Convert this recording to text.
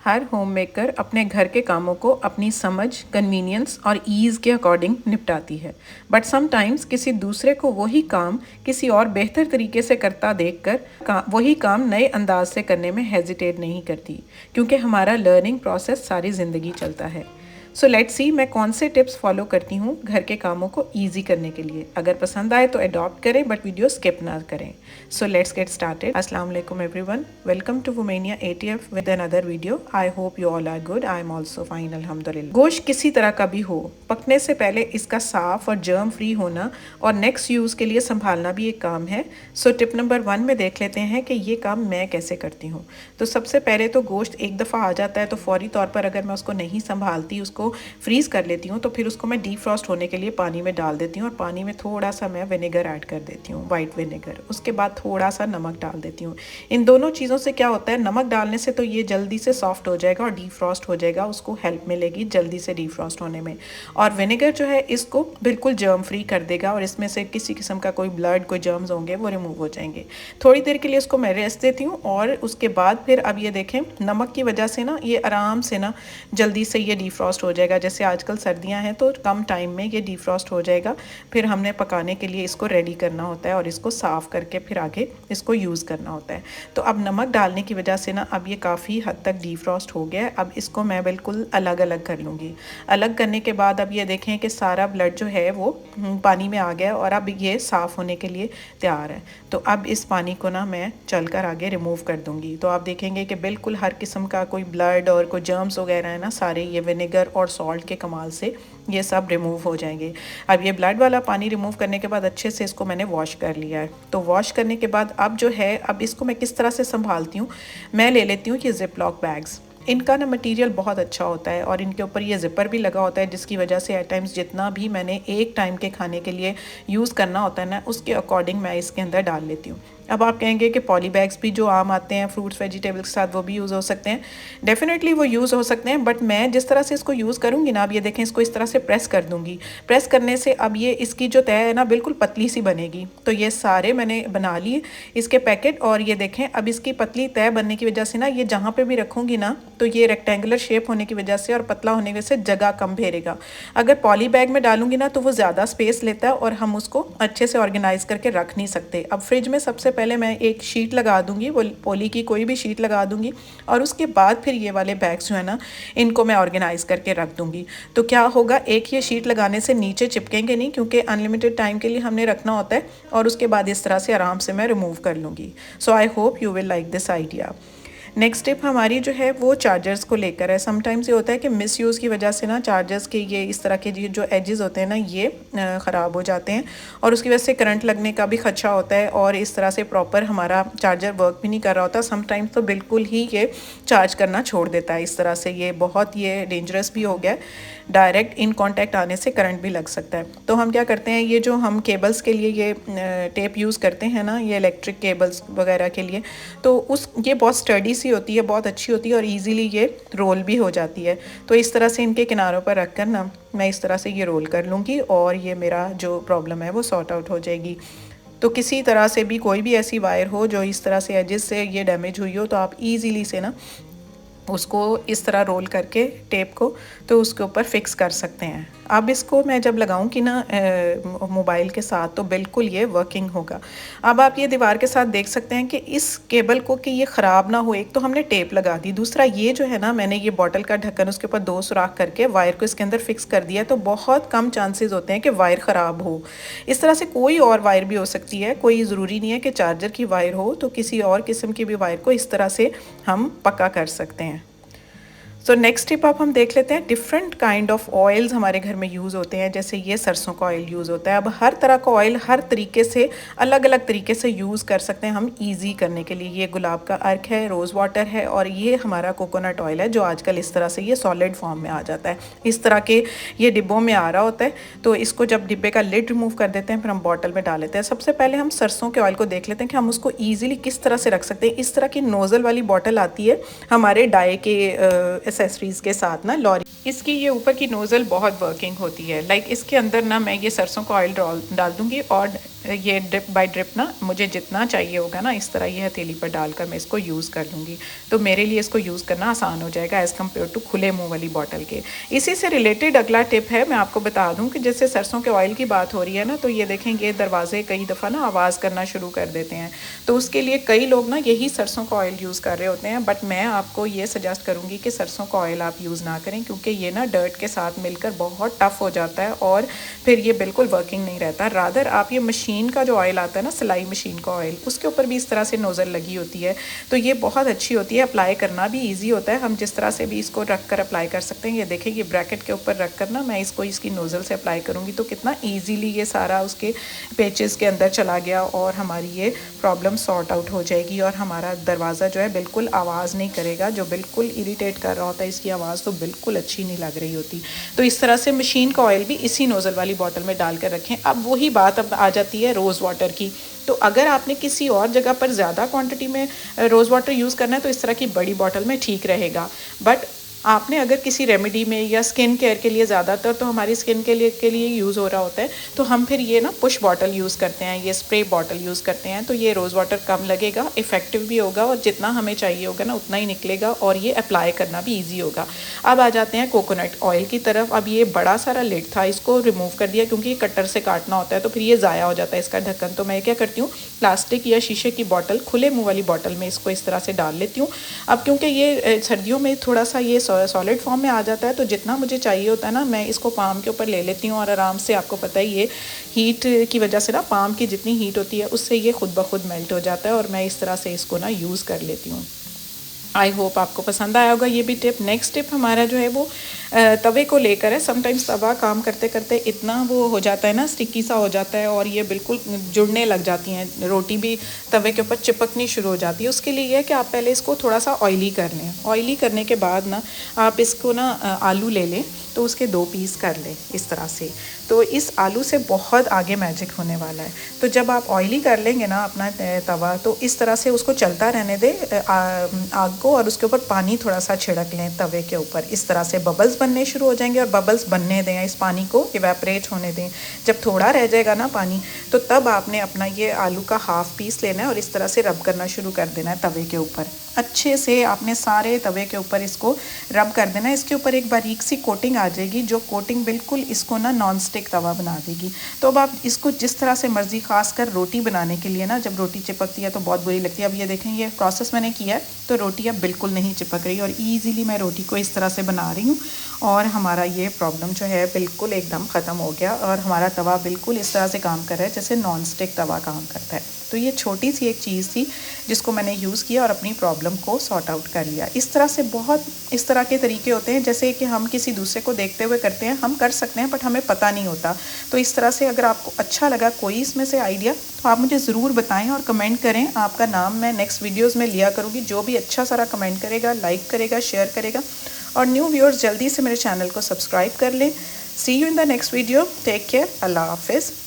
हर home maker अपने घर के कामों को अपनी समझ, कन्वीनियंस और ईज़ के अकॉर्डिंग निपटाती है। बट समटाइम्स किसी दूसरे को वही काम किसी और बेहतर तरीके से करता देखकर वही काम नए अंदाज से करने में हेजिटेट नहीं करती, क्योंकि हमारा लर्निंग प्रोसेस सारी ज़िंदगी चलता है। सो लेट्स सी मैं कौन से टिप्स फॉलो करती हूँ घर के कामों को ईजी करने के लिए। अगर पसंद आए तो अडॉप्ट करें, बट वीडियो स्किप ना करें। So let's get started. अस्सलाम वालेकुम everyone, welcome to Womenia ATF with another video. I hope you all are good. I am also fine अल्हम्दुलिल्लाह। गोश्त किसी तरह का भी हो, पकने से पहले इसका साफ और जर्म फ्री होना और नेक्स्ट यूज़ के लिए संभालना भी एक काम है। सो टिप नंबर 1 में देख लेते हैं कि ये काम मैं कैसे करती हूँ। तो सबसे पहले तो गोश्त एक दफ़ा आ जाता है तो फौरी तौर पर अगर मैं उसको नहीं संभालती, उसको फ्रीज़ कर लेती हूँ, तो फिर उसको मैं डीफ्रॉस्ट होने के लिए पानी में डाल देती हूँ और पानी में थोड़ा सा मैं विनेगर ऐड कर देती हूँ, वाइट विनेगर। उसके बाद थोड़ा सा नमक डाल देती हूँ। इन दोनों चीज़ों से क्या होता है, नमक डालने से तो ये जल्दी से सॉफ्ट हो जाएगा और डीफ्रॉस्ट हो जाएगा, उसको हेल्प मिलेगी जल्दी से डीफ्रॉस्ट होने में। और विनेगर जो है इसको बिल्कुल जर्म फ्री कर देगा और इसमें से किसी किस्म का कोई ब्लड, कोई जर्म्स होंगे वो रिमूव हो जाएंगे। थोड़ी देर के लिए इसको मैं रेस्ट देती हूँ और उसके बाद फिर अब ये देखें, नमक की वजह से ना ये आराम से ना जल्दी से ये डीफ्रॉस्ट हो जाएगा। जैसे आजकल सर्दियां हैं तो कम टाइम में ये डीफ्रॉस्ट हो जाएगा। फिर हमने पकाने के लिए इसको रेडी करना होता है और इसको साफ़ करके फिर आगे इसको यूज़ करना होता है। तो अब नमक डालने की वजह से ना अब ये काफ़ी हद तक डीफ्रॉस्ट हो गया है। अब इसको मैं बिल्कुल अलग अलग कर लूँगी। अलग करने के बाद अब ये देखें कि सारा ब्लड जो है वो पानी में आ गया और अब ये साफ़ होने के लिए तैयार है। तो अब इस पानी को ना मैं चलकर आगे रिमूव कर दूँगी। तो आप देखेंगे कि बिल्कुल हर किस्म का कोई ब्लड और कोई जर्म्स वगैरह है ना, सारे ये विनेगर और सॉल्ट के कमाल से ये सब रिमूव हो जाएंगे। अब ये ब्लड वाला पानी रिमूव करने के बाद अच्छे से इसको मैंने वॉश कर लिया है। तो वॉश करने के बाद अब जो है, अब इसको मैं किस तरह से संभालती हूँ, मैं ले लेती हूँ ये जिपलॉक बैग्स। इनका ना मटेरियल बहुत अच्छा होता है और इनके ऊपर ये ज़िपर भी लगा होता है, जिसकी वजह से एट टाइम्स जितना भी मैंने एक टाइम के खाने के लिए यूज़ करना होता है ना, उसके अकॉर्डिंग मैं इसके अंदर डाल लेती हूँ। अब आप कहेंगे कि पॉली बैग्स भी जो आम आते हैं फ्रूट्स वेजिटेबल्स के साथ, वो भी यूज़ हो सकते हैं। डेफिनेटली वो यूज़ हो सकते हैं, बट मैं जिस तरह से इसको यूज़ करूँगी ना, अब ये देखें, इसको इस तरह से प्रेस कर दूँगी। प्रेस करने से अब ये इसकी जो तय है ना बिल्कुल पतली सी बनेगी। तो ये सारे मैंने बना लिए इसके पैकेट और ये देखें, अब इसकी पतली तय बनने की वजह से ना ये जहाँ पे भी रखूँगी ना, तो ये रेक्टेंगुलर शेप होने की वजह से और पतला होने की वजह से जगह कम घेरेगा। अगर पॉली बैग में डालूंगी ना तो वो ज़्यादा स्पेस लेता है और हम उसको अच्छे से ऑर्गेनाइज करके रख नहीं सकते। अब फ्रिज में सबसे पहले मैं एक शीट लगा दूंगी, वो पॉली की कोई भी शीट लगा दूंगी और उसके बाद फिर ये वाले बैग्स जो है ना, इनको मैं ऑर्गेनाइज करके रख दूंगी। तो क्या होगा, एक ये शीट लगाने से नीचे चिपकेंगे नहीं, क्योंकि अनलिमिटेड टाइम के लिए हमने रखना होता है। और उसके बाद इस तरह से आराम से मैं रिमूव कर लूँगी। So I hope you will like this idea. Next tip हमारी जो है वो चार्जर्स को लेकर है। समटाइम्स ये होता है कि मिस यूज़ की वजह से ना चार्जर्स के ये इस तरह के जो एजेस होते हैं ना, ये ख़राब हो जाते हैं और उसकी वजह से करंट लगने का भी खदशा होता है और इस तरह से प्रॉपर हमारा चार्जर वर्क भी नहीं कर रहा होता। समटाइम्स तो बिल्कुल ही ये चार्ज करना छोड़ देता है। इस तरह से ये बहुत ये डेंजरस भी हो गया है, डायरेक्ट इन कॉन्टैक्ट आने से करंट भी लग सकता है। तो हम क्या करते हैं, ये जो हम केबल्स के लिए ये टेप यूज़ करते हैं ना, ये इलेक्ट्रिक केबल्स वगैरह के लिए, तो ये बहुत स्टडी सी होती है, बहुत अच्छी होती है और इजीली ये रोल भी हो जाती है। तो इस तरह से इनके किनारों पर रख कर ना मैं इस तरह से ये रोल कर लूँगी और ये मेरा जो प्रॉब्लम है वो सॉर्ट आउट हो जाएगी। तो किसी तरह से भी कोई भी ऐसी वायर हो जो इस तरह से एजेस से ये डैमेज हुई हो, तो आप ईजीली से ना उसको इस तरह रोल करके टेप को तो उसके ऊपर फिक्स कर सकते हैं। अब इसको मैं जब लगाऊंगी ना मोबाइल के साथ, तो बिल्कुल ये वर्किंग होगा। अब आप ये दीवार के साथ देख सकते हैं कि इस केबल को कि ये ख़राब ना हो, एक तो हमने टेप लगा दी, दूसरा ये जो है ना, मैंने ये बॉटल का ढक्कन उसके ऊपर 2 सुराख करके वायर को इसके अंदर फिक्स कर दिया। तो बहुत कम चांसेस होते हैं कि वायर ख़राब हो। इस तरह से कोई और वायर भी हो सकती है, कोई ज़रूरी नहीं है कि चार्जर की वायर हो, तो किसी और किस्म की भी वायर को इस तरह से हम पक्का कर सकते हैं। सो नेक्स्ट टिप आप हम देख लेते हैं, डिफरेंट काइंड ऑफ ऑयल्स हमारे घर में यूज़ होते हैं। जैसे ये सरसों का ऑयल यूज़ होता है। अब हर तरह का ऑयल हर तरीके से अलग अलग तरीके से यूज़ कर सकते हैं हम इजी करने के लिए। ये गुलाब का अर्क है, रोज़ वाटर है और ये हमारा कोकोनट ऑयल है, जो आजकल इस तरह से ये सॉलिड फॉर्म में आ जाता है। इस तरह के ये डिब्बों में आ रहा होता है। तो इसको जब डिब्बे का लिड रिमूव कर देते हैं, फिर हम बॉटल में डाल लेते हैं। सबसे पहले हम सरसों के ऑयल को देख लेते हैं कि हम उसको ईजिली किस तरह से रख सकते हैं। इस तरह की नोज़ल वाली बॉटल आती है हमारे डाई के एसेसरीज़ के साथ ना, लॉरी, इसकी ये ऊपर की नोज़ल बहुत वर्किंग होती है। लाइक इसके अंदर ना मैं ये सरसों का ऑयल डाल दूंगी और ये ड्रिप बाय ड्रिप ना मुझे जितना चाहिए होगा ना, इस तरह ये हथेली पर डालकर मैं इसको यूज़ कर लूँगी, तो मेरे लिए इसको यूज़ करना आसान हो जाएगा एज़ कम्पेयर टू खुले मुँह वाली बॉटल के। इसी से रिलेटेड अगला टिप है, मैं आपको बता दूँ कि जैसे सरसों के ऑयल की बात हो रही है ना, तो ये देखें ये दरवाजे कई दफ़ा ना आवाज़ करना शुरू कर देते हैं, तो उसके लिए कई लोग ना यही सरसों का ऑयल यूज़ कर रहे होते हैं। बट मैं आपको ये सजेस्ट करूँगी कि सरसों का ऑयल आप यूज़ ना करें, क्योंकि ये ना डर्ट के साथ मिलकर बहुत टफ़ हो जाता है और फिर ये बिल्कुल वर्किंग नहीं रहता। रादर आप ये मशीन का जो ऑयल आता है ना, सिलाई मशीन का ऑयल, उसके ऊपर भी इस तरह से नोज़ल लगी होती है, तो ये बहुत अच्छी होती है, अप्लाई करना भी ईजी होता है। हम जिस तरह से भी इसको रख कर अप्लाई कर सकते हैं। ये देखिए ये ब्रैकेट के ऊपर रख कर ना मैं इसको इसकी नोज़ल से अप्लाई करूँगी तो कितना ईजीली ये सारा उसके पेचेस के अंदर चला गया और हमारी ये प्रॉब्लम सॉर्ट आउट हो जाएगी और हमारा दरवाज़ा जो है बिल्कुल आवाज़ नहीं करेगा। जो बिल्कुल इरिटेट कर रहा होता है, इसकी आवाज़ तो बिल्कुल अच्छी नहीं लग रही होती। तो इस तरह से मशीन का ऑयल भी इसी नोज़ल वाली बॉटल में डाल कर रखें। अब वही बात अब आ जाती है रोज़ वाटर की। तो अगर आपने किसी और जगह पर ज़्यादा क्वांटिटी में रोज़ वाटर यूज़ करना है तो इस तरह की बड़ी बॉटल में ठीक रहेगा। बट आपने अगर किसी रेमेडी में या स्किन केयर के लिए, ज़्यादातर तो हमारी स्किन के लिए यूज़ हो रहा होता है, तो हम फिर ये ना पुश बॉटल यूज़ करते हैं, ये स्प्रे बॉटल यूज़ करते हैं, तो ये रोज़ वाटर कम लगेगा, इफ़ेक्टिव भी होगा और जितना हमें चाहिए होगा ना उतना ही निकलेगा और ये अप्लाई करना भी ईजी होगा। अब आ जाते हैं कोकोनट ऑयल की तरफ। अब ये बड़ा सारा लिड था, इसको रिमूव कर दिया क्योंकि कटर से काटना होता है तो फिर ये ज़ाया हो जाता है इसका ढक्कन। तो मैं क्या करती हूँ, प्लास्टिक या शीशे की बॉटल, खुले मुँह वाली बॉटल में इसको इस तरह से डाल लेती हूँ। अब क्योंकि ये सर्दियों में थोड़ा सा ये सॉलिड फॉर्म में आ जाता है, तो जितना मुझे चाहिए होता है ना मैं इसको पाम के ऊपर ले लेती हूँ और आराम से, आपको पता ही ये हीट की वजह से ना पाम की जितनी हीट होती है उससे ये खुद ब खुद मेल्ट हो जाता है और मैं इस तरह से इसको ना यूज़ कर लेती हूँ। आई होप आपको पसंद आया होगा ये भी टिप। नेक्स्ट टिप हमारा जो है वो तवे को लेकर है। समटाइम्स तवा काम करते करते इतना वो हो जाता है ना, स्टिकी सा हो जाता है और ये बिल्कुल जुड़ने लग जाती हैं, रोटी भी तवे के ऊपर चिपकनी शुरू हो जाती है। उसके लिए है कि आप पहले इसको थोड़ा सा ऑयली कर लें। ऑयली करने के बाद ना आप इसको ना आलू ले लें, तो उसके 2 पीस कर लें इस तरह से। तो इस आलू से बहुत आगे मैजिक होने वाला है। तो जब आप ऑयली कर लेंगे ना अपना तवा, तो इस तरह से उसको चलता रहने दें आग को और उसके ऊपर पानी थोड़ा सा छिड़क लें तवे के ऊपर। इस तरह से बबल्स बनने शुरू हो जाएंगे और बबल्स बनने दें, इस पानी को इवेपरेट होने दें। जब थोड़ा रह जाएगा ना पानी, तो तब आपने अपना ये आलू का हाफ पीस लेना है और इस तरह से रब करना शुरू कर देना है तवे के ऊपर। अच्छे से आपने सारे तवे के ऊपर इसको रब कर देना है। इसके ऊपर एक बारीक सी कोटिंग आ जाएगी, जो कोटिंग बिल्कुल इसको ना नॉन स्टिक तवा बना देगी। तो अब आप इसको जिस तरह से मर्ज़ी, खासकर रोटी बनाने के लिए ना, जब रोटी चिपकती है तो बहुत बुरी लगती है। अब ये देखें, ये प्रोसेस मैंने किया है तो रोटी अब बिल्कुल नहीं चिपक रही और ईज़िली मैं रोटी को इस तरह से बना रही हूँ और हमारा ये प्रॉब्लम जो है बिल्कुल एकदम ख़त्म हो गया और हमारा तवा बिल्कुल इस तरह से काम कर रहा है जैसे नॉन स्टिक तवा काम करता है। तो ये छोटी सी एक चीज़ थी जिसको मैंने यूज़ किया और अपनी प्रॉब्लम को सॉर्ट आउट कर लिया। इस तरह से बहुत इस तरह के तरीके होते हैं जैसे कि हम किसी दूसरे को देखते हुए करते हैं, हम कर सकते हैं बट हमें पता नहीं होता। तो इस तरह से अगर आपको अच्छा लगा कोई इसमें से आइडिया, तो आप मुझे ज़रूर बताएं और कमेंट करें। आपका नाम मैं नेक्स्ट वीडियोज़ में लिया करूँगी। जो भी अच्छा सारा कमेंट करेगा, लाइक करेगा, शेयर करेगा और न्यू व्यूअर्स जल्दी से मेरे चैनल को सब्सक्राइब कर लें। See you in the next video. Take care. अल्लाह हाफिज़।